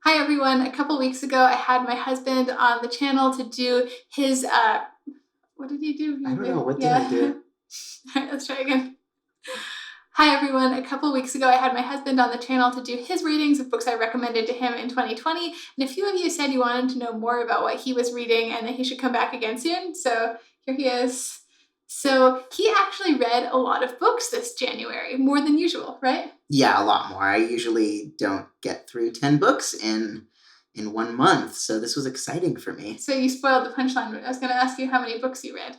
Hi everyone. A couple weeks ago, I had my husband on the channel to do his, what did he do? I don't know. What did I do? All right, let's try again. Hi everyone. A couple weeks ago, I had my husband on the channel to do his readings of books I recommended to him in 2020. And a few of you said you wanted to know more about what he was reading and that he should come back again soon. So here he is. So he actually read a lot of books this January, more than usual, right? Yeah, a lot more. I usually don't get through 10 books in 1 month, so this was exciting for me. So you spoiled the punchline. I was going to ask you how many books you read.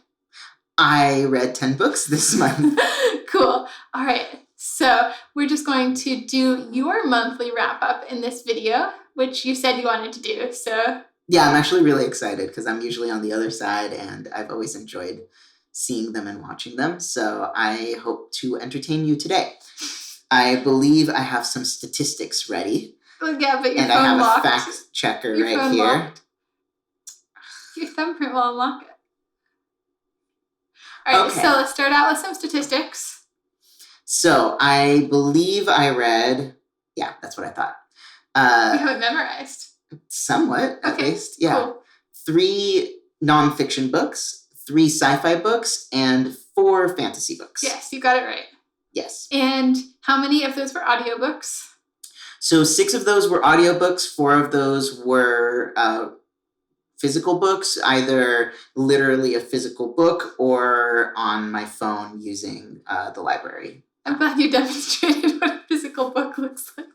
I read 10 books this month. Cool. All right. So we're just going to do your monthly wrap-up in this video, which you said you wanted to do. So yeah, I'm actually really excited because I'm usually on the other side, and I've always enjoyed seeing them and watching them. So I hope to entertain you today. I believe I have some statistics ready. Well, yeah, but your and phone I have locked. a fact checker Your right phone here. Locked. Your thumbprint will unlock it. All right, Okay. So let's start out with some statistics. So I believe I read, yeah, that's what I thought. You have it memorized. Somewhat, at least. Yeah. Cool. 3 nonfiction books, 3 sci-fi books, and 4 fantasy books. Yes, you got it right. Yes. And how many of those were audiobooks? So 6 of those were audiobooks, 4 of those were physical books, either literally a physical book or on my phone using the library. I'm glad you demonstrated what a physical book looks like.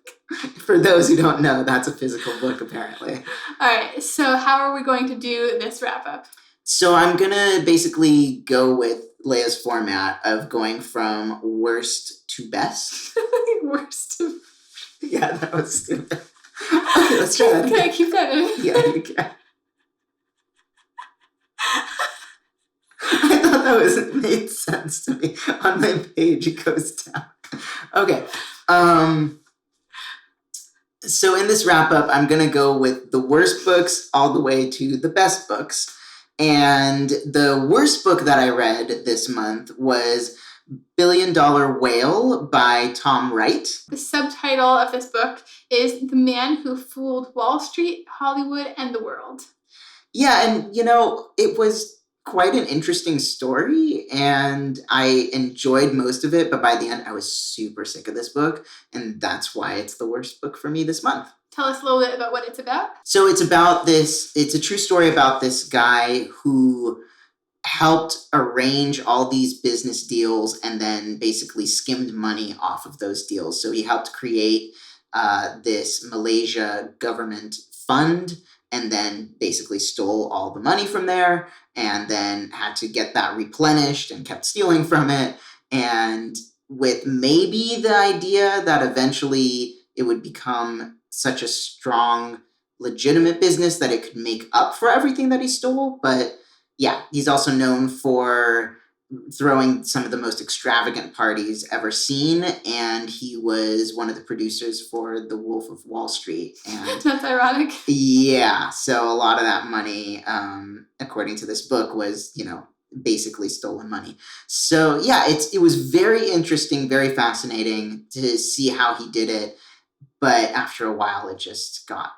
For those who don't know, that's a physical book, apparently. All right, so how are we going to do this wrap-up? So I'm going to basically go with Leia's format of going from worst to best. Worst to... Yeah, that was stupid. Okay, let's try that again. Can I keep that in? Yeah, you can. I thought that made sense to me. On my page, it goes down. Okay. So in this wrap-up, I'm going to go with the worst books all the way to the best books. And the worst book that I read this month was $1 Billion Whale by Tom Wright. The subtitle of this book is The Man Who Fooled Wall Street, Hollywood, and the World. Yeah, and it was quite an interesting story, and I enjoyed most of it, but by the end, I was super sick of this book, and that's why it's the worst book for me this month. Tell us a little bit about what it's about. So it's a true story about this guy who helped arrange all these business deals and then basically skimmed money off of those deals. So he helped create this Malaysia government fund and then basically stole all the money from there and then had to get that replenished and kept stealing from it. And with maybe the idea that eventually it would become such a strong, legitimate business that it could make up for everything that he stole. But yeah, he's also known for throwing some of the most extravagant parties ever seen, and he was one of the producers for The Wolf of Wall Street. And that's ironic. Yeah, so a lot of that money, according to this book, was, basically stolen money. So yeah, it was very interesting, very fascinating to see how he did it, but after a while it just got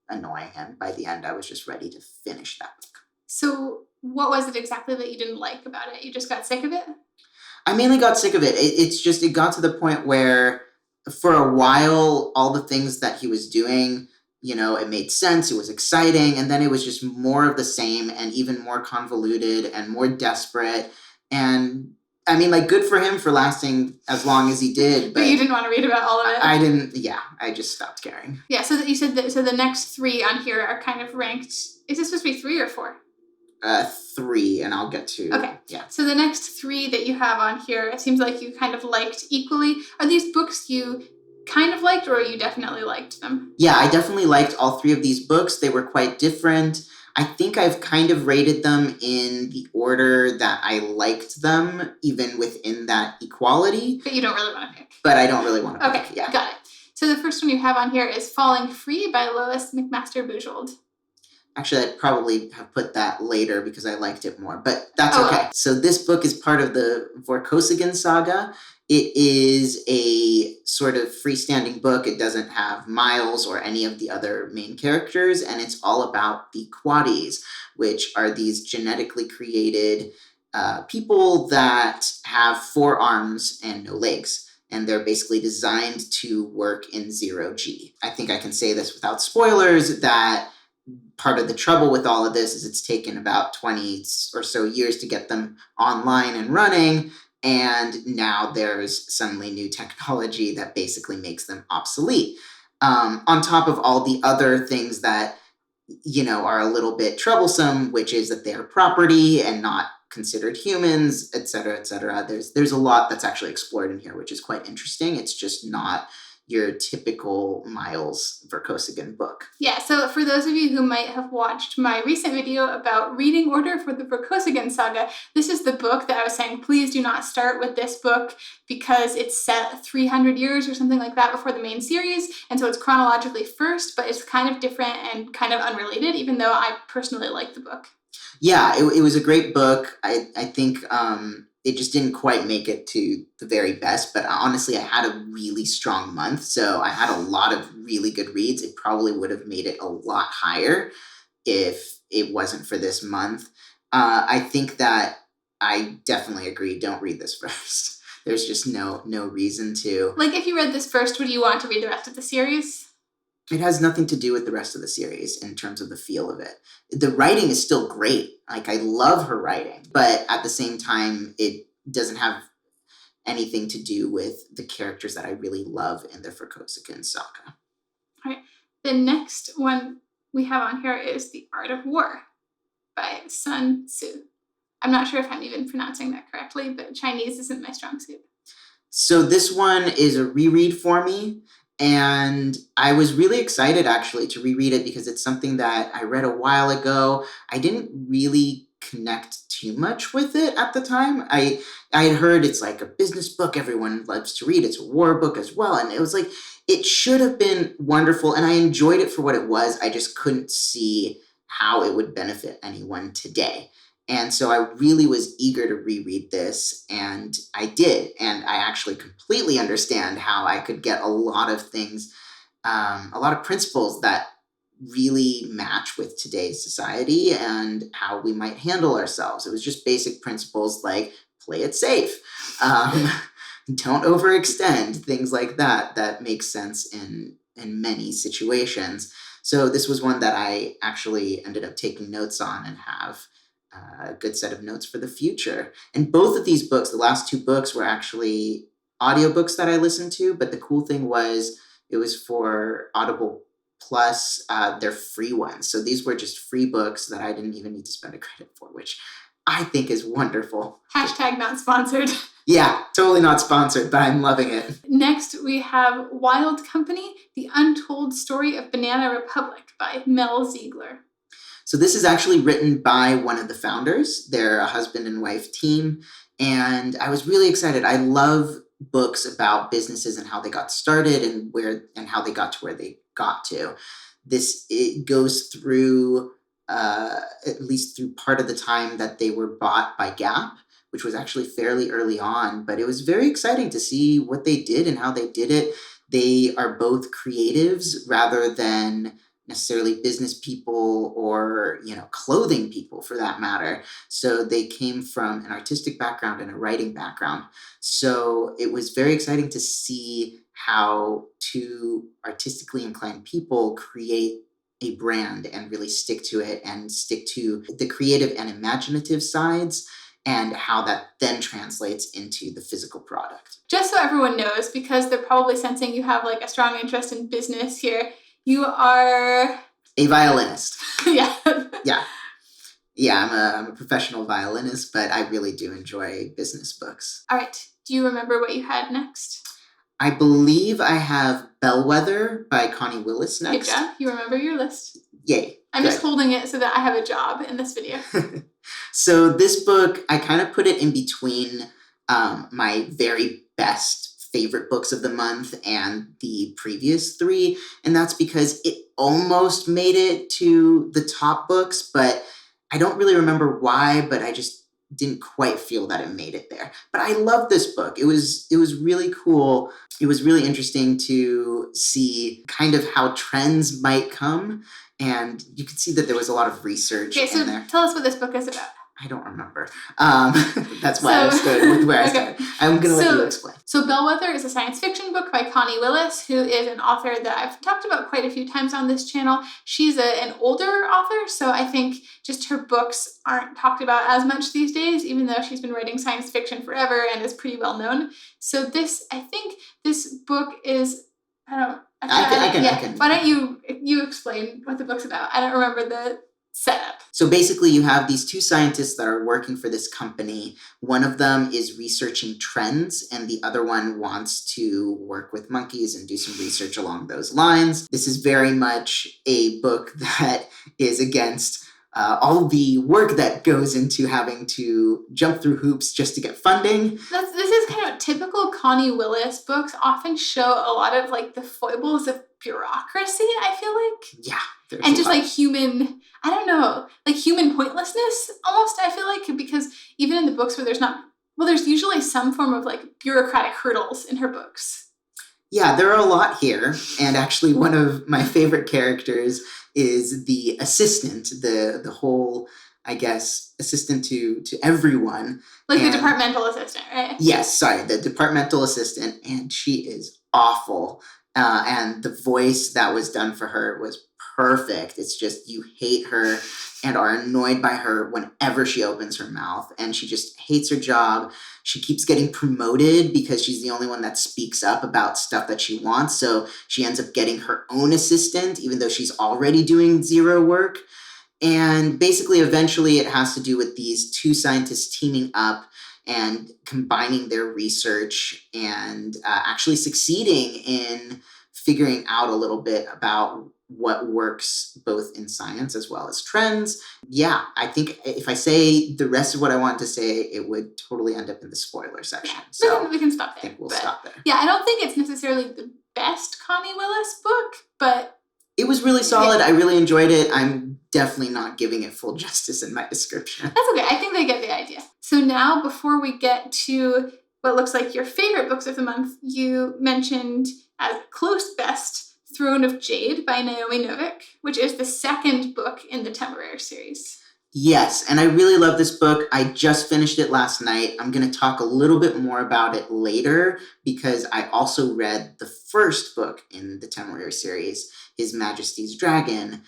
annoying, and by the end I was just ready to finish that book. So what was it exactly that you didn't like about it? You just got sick of it? I mainly got sick of it. It got to the point where for a while, all the things that he was doing, it made sense, it was exciting, and then it was just more of the same and even more convoluted and more desperate. And I mean, good for him for lasting as long as he did. But you didn't want to read about all of it? I didn't, I just stopped caring. Yeah, so you said so the next 3 on here are kind of ranked. Is this supposed to be 3 or 4? 3, and I'll get to... Okay. Yeah. So the next 3 that you have on here, it seems like you kind of liked equally. Are these books you kind of liked, or you definitely liked them? Yeah, I definitely liked all 3 of these books. They were quite different. I think I've kind of rated them in the order that I liked them, even within that equality. But you don't really want to pick. But I don't really want to pick. Okay, Yeah. Got it. So the first one you have on here is Falling Free by Lois, McMaster, Bujold. Actually, I'd probably have put that later because I liked it more, but that's okay. So this book is part of the Vorkosigan saga. It is a sort of freestanding book. It doesn't have Miles or any of the other main characters, and it's all about the Quaddies, which are these genetically created people that have 4 arms and no legs. And they're basically designed to work in 0G. I think I can say this without spoilers, that part of the trouble with all of this is it's taken about 20 or so years to get them online and running. And now there's suddenly new technology that basically makes them obsolete. On top of all the other things that, are a little bit troublesome, which is that they're property and not considered humans, et cetera, et cetera. There's a lot that's actually explored in here, which is quite interesting. It's just not your typical Miles Verkosigan book. Yeah, so for those of you who might have watched my recent video about reading order for the Verkosigan saga, this is the book that I was saying, please do not start with this book because it's set 300 years or something like that before the main series, and so it's chronologically first, but it's kind of different and kind of unrelated, even though I personally like the book. Yeah, it was a great book. I think it just didn't quite make it to the very best, but honestly, I had a really strong month, so I had a lot of really good reads. It probably would have made it a lot higher if it wasn't for this month. I think that I definitely agree. Don't read this first. There's just no reason to. Like, if you read this first, would you want to read the rest of the series? It has nothing to do with the rest of the series in terms of the feel of it. The writing is still great. Like, I love her writing, but at the same time, it doesn't have anything to do with the characters that I really love in the Verkosigan saga. All right. The next one we have on here is The Art of War by Sun Tzu. I'm not sure if I'm even pronouncing that correctly, but Chinese isn't my strong suit. So this one is a reread for me. And I was really excited, actually, to reread it because it's something that I read a while ago. I didn't really connect too much with it at the time. I had heard it's like a business book everyone loves to read. It's a war book as well. And it was like, it should have been wonderful. And I enjoyed it for what it was. I just couldn't see how it would benefit anyone today. And so I really was eager to reread this, and I did. And I actually completely understand how I could get a lot of things, a lot of principles that really match with today's society and how we might handle ourselves. It was just basic principles like play it safe, don't overextend, things like that make sense in many situations. So this was one that I actually ended up taking notes on and have a good set of notes for the future. And both of these books, the last 2 books, were actually audiobooks that I listened to, but the cool thing was it was for Audible Plus, they're free ones. So these were just free books that I didn't even need to spend a credit for, which I think is wonderful. Hashtag not sponsored. Yeah, totally not sponsored, but I'm loving it. Next, we have Wild Company, The Untold Story of Banana Republic by Mel Ziegler. So this is actually written by one of the founders. They're a husband and wife team, and I was really excited. I love books about businesses and how they got started and how they got to where they got to. It goes through at least through part of the time that they were bought by Gap, which was actually fairly early on, but it was very exciting to see what they did and how they did it. They are both creatives rather than necessarily business people or, clothing people for that matter. So they came from an artistic background and a writing background. So it was very exciting to see how 2 artistically inclined people create a brand and really stick to it and stick to the creative and imaginative sides and how that then translates into the physical product. Just so everyone knows, because they're probably sensing you have like a strong interest in business here, you are a violinist. Yeah. Yeah, I'm a professional violinist, but I really do enjoy business books. All right. Do you remember what you had next? I believe I have Bellwether by Connie Willis next. Good job. You remember your list. Yay. I'm just holding it so that I have a job in this video. So this book, I kind of put it in between my very best favorite books of the month and the previous 3. And that's because it almost made it to the top books, but I don't really remember why, but I just didn't quite feel that it made it there. But I love this book. It was really cool. It was really interesting to see kind of how trends might come. And you could see that there was a lot of research in there. Tell us what this book is about. I don't remember. That's why I started with where I started. I'm going to let you explain. So Bellwether is a science fiction book by Connie Willis, who is an author that I've talked about quite a few times on this channel. She's an older author, so I think just her books aren't talked about as much these days, even though she's been writing science fiction forever and is pretty well known. So I think this book is, I can. Why don't you explain what the book's about? I don't remember the setup. So basically you have these two scientists that are working for this company. One of them is researching trends and the other one wants to work with monkeys and do some research along those lines. This is very much a book that is against all the work that goes into having to jump through hoops just to get funding. This is kind of typical Connie Willis books often show a lot of like the foibles of bureaucracy, I feel like. Yeah. And just like human, I don't know, like human pointlessness almost, I feel like, because even in the books where there's usually some form of like bureaucratic hurdles in her books. Yeah, there are a lot here. And actually one of my favorite characters is the assistant, the whole, I guess, assistant to everyone. Like the departmental assistant, right? Yes, sorry, the departmental assistant. And she is awful. And the voice that was done for her was perfect. It's just you hate her and are annoyed by her whenever she opens her mouth. And she just hates her job. She keeps getting promoted because she's the only one that speaks up about stuff that she wants. So she ends up getting her own assistant, even though she's already doing zero work. And basically, eventually, it has to do with these two scientists teaming up and combining their research and actually succeeding in figuring out a little bit about what works both in science as well as trends. Yeah, I think if I say the rest of what I wanted to say, it would totally end up in the spoiler section. So we can stop there. I think we'll stop there. Yeah, I don't think it's necessarily the best Connie Willis book, but it was really solid. I really enjoyed it. I'm definitely not giving it full justice in my description. That's okay. I think they get the idea. So now, before we get to what looks like your favorite books of the month, you mentioned as close best Throne of Jade by Naomi Novik, which is the second book in the Temeraire series. Yes, and I really love this book. I just finished it last night. I'm going to talk a little bit more about it later because I also read the first book in the Temeraire series, His Majesty's Dragon,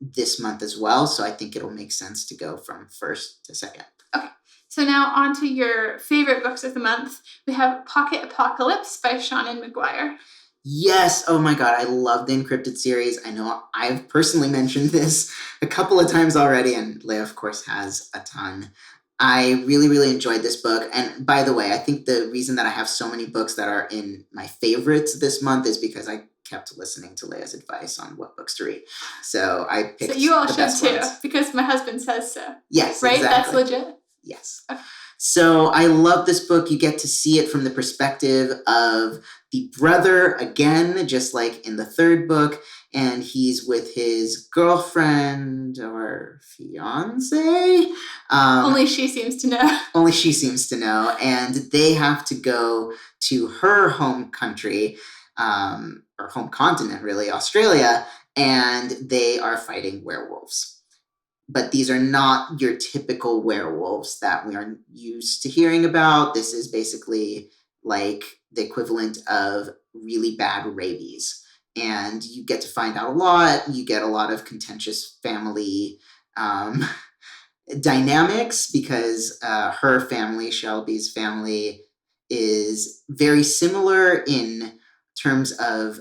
this month as well. So I think it'll make sense to go from first to second. Okay, so now on to your favorite books of the month. We have Pocket Apocalypse by Seanan McGuire. Yes. Oh my God. I love the InCryptid series. I know I've personally mentioned this a couple of times already, and Leah, of course, has a ton. I really, really enjoyed this book. And by the way, I think the reason that I have so many books that are in my favorites this month is because I kept listening to Leah's advice on what books to read. So I picked So you all the should best too, ones. Because my husband says so. Yes, right? exactly. That's legit? Yes. Okay. So I love this book. You get to see it from the perspective of the brother again, just like in the third book. And he's with his girlfriend or fiance. Only she seems to know. Only she seems to know. And they have to go to her home country, or home continent, really, Australia. And they are fighting werewolves. But these are not your typical werewolves that we are used to hearing about. This is basically like the equivalent of really bad rabies. And you get to find out a lot. You get a lot of contentious family dynamics because her family, Shelby's family, is very similar in terms of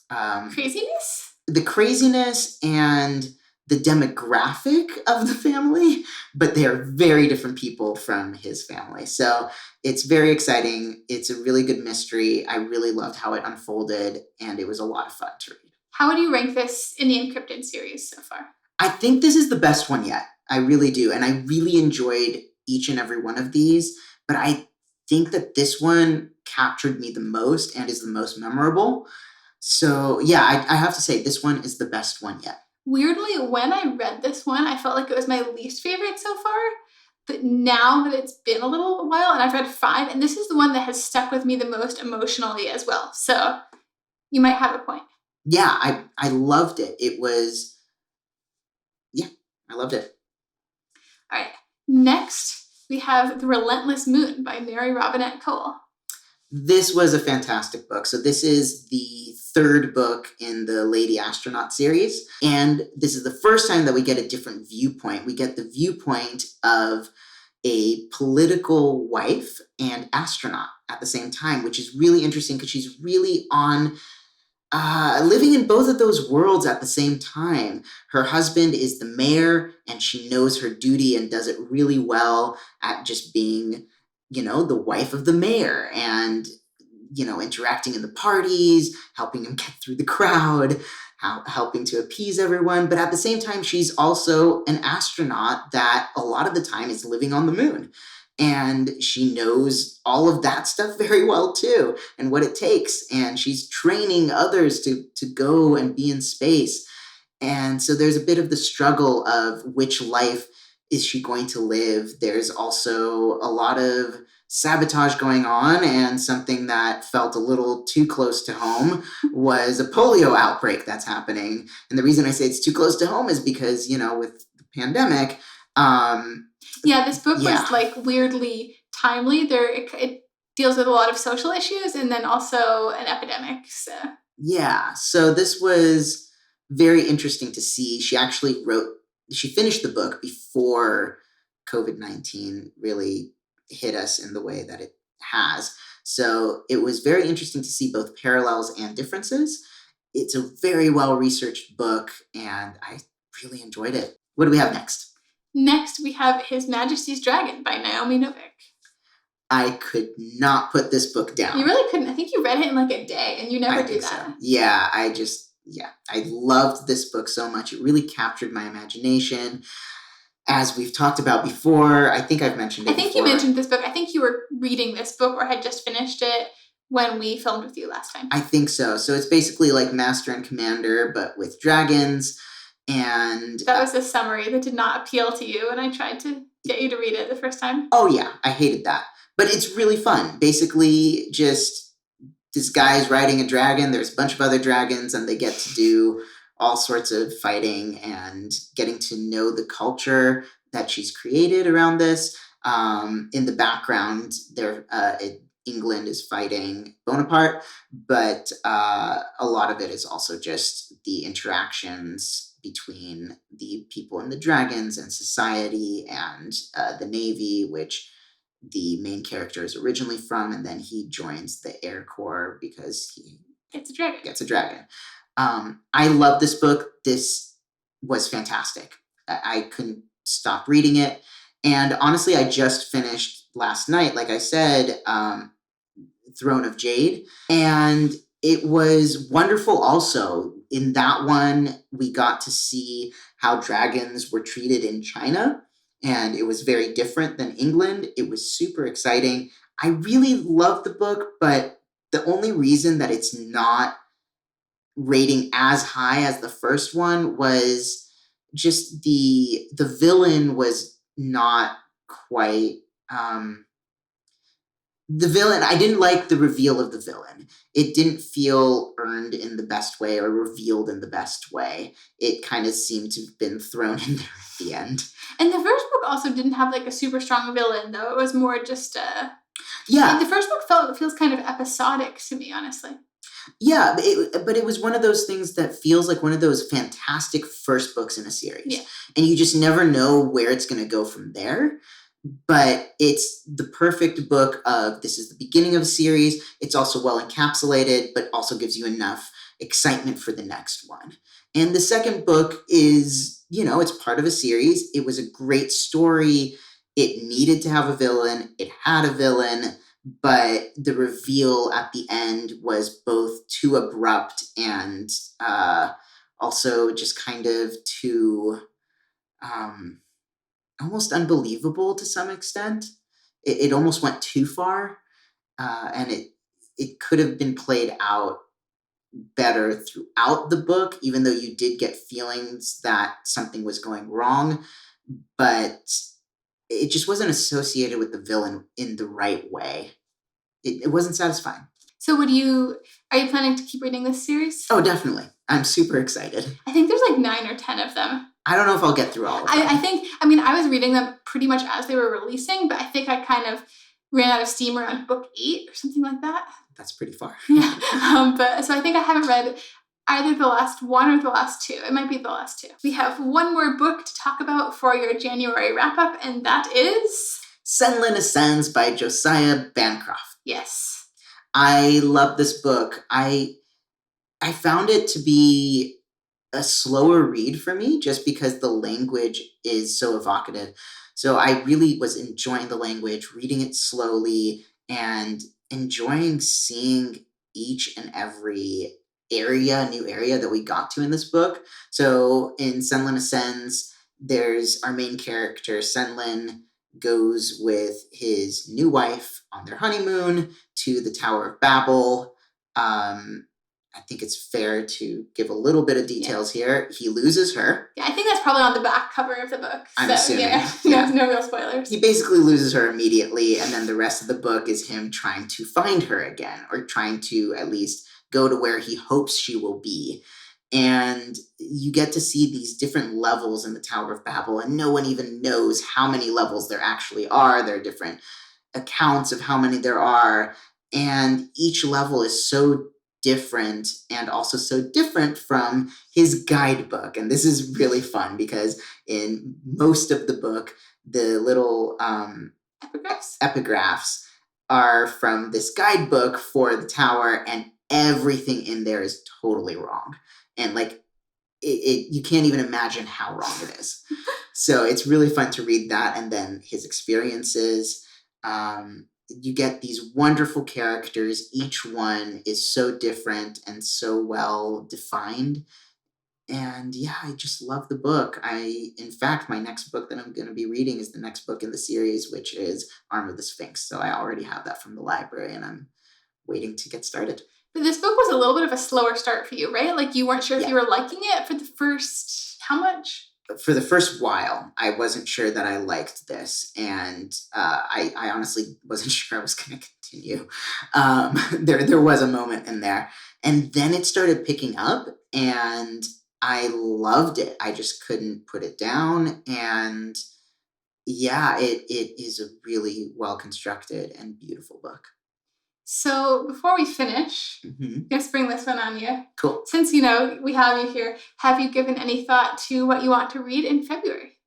Craziness? The craziness and the demographic of the family, but they are very different people from his family. So it's very exciting. It's a really good mystery. I really loved how it unfolded, and it was a lot of fun to read. How would you rank this in the InCryptid series so far? I think this is the best one yet. I really do. And I really enjoyed each and every one of these, but I think that this one captured me the most and is the most memorable. So yeah, I have to say this one is the best one yet. Weirdly, when I read this one, I felt like it was my least favorite so far. But now that it's been a little while, and I've read 5, and this is the one that has stuck with me the most emotionally as well. So you might have a point. Yeah, I loved it. I loved it. All right. Next, we have The Relentless Moon by Mary Robinette Kowal. This was a fantastic book. So this is the 3rd book in the Lady Astronaut series. And this is the first time that we get a different viewpoint. We get the viewpoint of a political wife and astronaut at the same time, which is really interesting because she's really on living in both of those worlds at the same time. Her husband is the mayor, and she knows her duty and does it really well at just being, the wife of the mayor and, interacting in the parties, helping him get through the crowd, helping to appease everyone. But at the same time, she's also an astronaut that a lot of the time is living on the moon. And she knows all of that stuff very well too, and what it takes. And she's training others to go and be in space. And so there's a bit of the struggle of which life is she going to live. There's also a lot of sabotage going on, and something that felt a little too close to home was a polio outbreak that's happening. And the reason I say it's too close to home is because, with the pandemic, this book was like weirdly timely. It deals with a lot of social issues and then also an epidemic. So this was very interesting to see. She finished the book before COVID-19 really hit us in the way that it has. So it was very interesting to see both parallels and differences. It's a very well-researched book, and I really enjoyed it. What do we have next? Next, we have His Majesty's Dragon by Naomi Novik. I could not put this book down. You really couldn't. I think you read it in like a day, and you never do that. So. Yeah, I loved this book so much. It really captured my imagination. As we've talked about before, I think I've mentioned it before. You mentioned this book. I think you were reading this book or had just finished it when we filmed with you last time. I think so. So it's basically like Master and Commander, but with dragons. And that was a summary that did not appeal to you, and I tried to get you to read it the first time. Oh yeah, I hated that. But it's really fun. Basically, just this guy's riding a dragon. There's a bunch of other dragons, and they get to do all sorts of fighting and getting to know the culture that she's created around this. In the background, England is fighting Bonaparte, but a lot of it is also just the interactions between the people in the dragons and society and the Navy, which the main character is originally from, and then he joins the Air Corps because he gets a dragon. I love this book. This was fantastic. I couldn't stop reading it. And honestly, I just finished last night, like I said, Throne of Jade. And it was wonderful also. In that one, we got to see how dragons were treated in China. And it was very different than England. It was super exciting. I really loved the book, but the only reason that it's not rating as high as the first one was just the villain was not quite the villain. I didn't like the reveal of the villain. It didn't feel earned in the best way or revealed in the best way. It kind of seemed to have been thrown in there at the end. And the first book also didn't have like a super strong villain, though. It was more just the first book feels kind of episodic to me, honestly. Yeah, but it was one of those things that feels like one of those fantastic first books in a series. Yeah. And you just never know where it's going to go from there. But it's the perfect book of this is the beginning of a series. It's also well encapsulated, but also gives you enough excitement for the next one. And the second book is, it's part of a series. It was a great story. It needed to have a villain. It had a villain. But the reveal at the end was both too abrupt and also just kind of too almost unbelievable to some extent. It almost went too far, and it could have been played out better throughout the book, even though you did get feelings that something was going wrong. But it just wasn't associated with the villain in the right way. It wasn't satisfying. So are you planning to keep reading this series? Oh, definitely. I'm super excited. I think there's like 9 or 10 of them. I don't know if I'll get through all of them. I was reading them pretty much as they were releasing, but I think I kind of ran out of steam around book 8 or something like that. That's pretty far. Yeah. So I think I haven't read either the last one or the last 2. It might be the last 2. We have one more book to talk about for your January wrap-up, and that is... Senlin Ascends by Josiah Bancroft. Yes. I love this book. I found it to be a slower read for me just because the language is so evocative. So I really was enjoying the language, reading it slowly, and enjoying seeing each and every new area that we got to in this book. So in Senlin Ascends, there's our main character, Senlin, goes with his new wife on their honeymoon to the Tower of Babel. I think it's fair to give a little bit of details here. He loses her. Yeah, I think that's probably on the back cover of the book. I'm assuming. Yeah. No real spoilers. He basically loses her immediately, and then the rest of the book is him trying to find her again, or trying to at least go to where he hopes she will be. And you get to see these different levels in the Tower of Babel, and no one even knows how many levels there actually are. There are different accounts of how many there are, and each level is so different and also so different from his guidebook. And this is really fun because in most of the book, the little epigraphs are from this guidebook for the tower, and everything in there is totally wrong. And like, you can't even imagine how wrong it is. So it's really fun to read that. And then his experiences, you get these wonderful characters. Each one is so different and so well defined. And yeah, I just love the book. In fact, my next book that I'm going to be reading is the next book in the series, which is Arm of the Sphinx. So I already have that from the library, and I'm waiting to get started. But this book was a little bit of a slower start for you, right? Like you weren't sure if you were liking it for the first, how much? For the first while, I wasn't sure that I liked this, and I honestly wasn't sure I was going to continue. There was a moment in there, and then it started picking up, and I loved it. I just couldn't put it down, and yeah, it is a really well-constructed and beautiful book. So before we finish, let's bring this one on you. Cool. Since, we have you here, have you given any thought to what you want to read in February?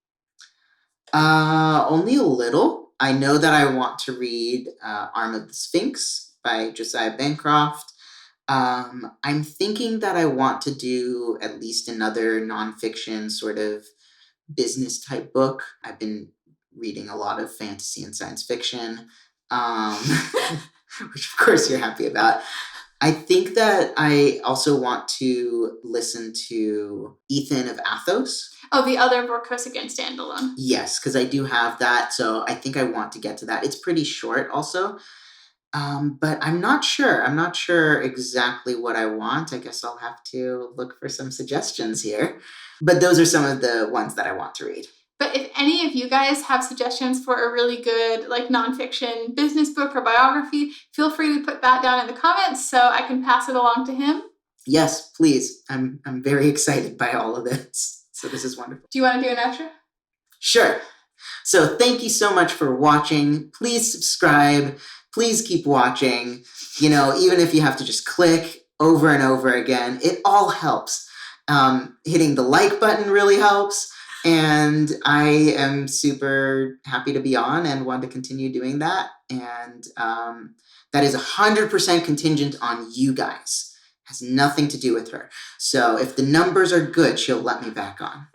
Only a little. I know that I want to read Arm of the Sphinx by Josiah Bancroft. I'm thinking that I want to do at least another nonfiction sort of business type book. I've been reading a lot of fantasy and science fiction. Which of course you're happy about. I think that I also want to listen to Ethan of Athos. Oh, the other Vorkosigan standalone. Yes, because I do have that, so I think I want to get to that. It's pretty short also, but I'm not sure. I'm not sure exactly what I want. I guess I'll have to look for some suggestions here. But those are some of the ones that I want to read. But if any of you guys have suggestions for a really good nonfiction business book or biography, feel free to put that down in the comments so I can pass it along to him. Yes, please. I'm very excited by all of this. So this is wonderful. Do you want to do an outro? Sure. So thank you so much for watching. Please subscribe. Please keep watching. Even if you have to just click over and over again, it all helps. Hitting the like button really helps. And I am super happy to be on and want to continue doing that. And that is 100% contingent on you guys. Has nothing to do with her. So if the numbers are good, she'll let me back on.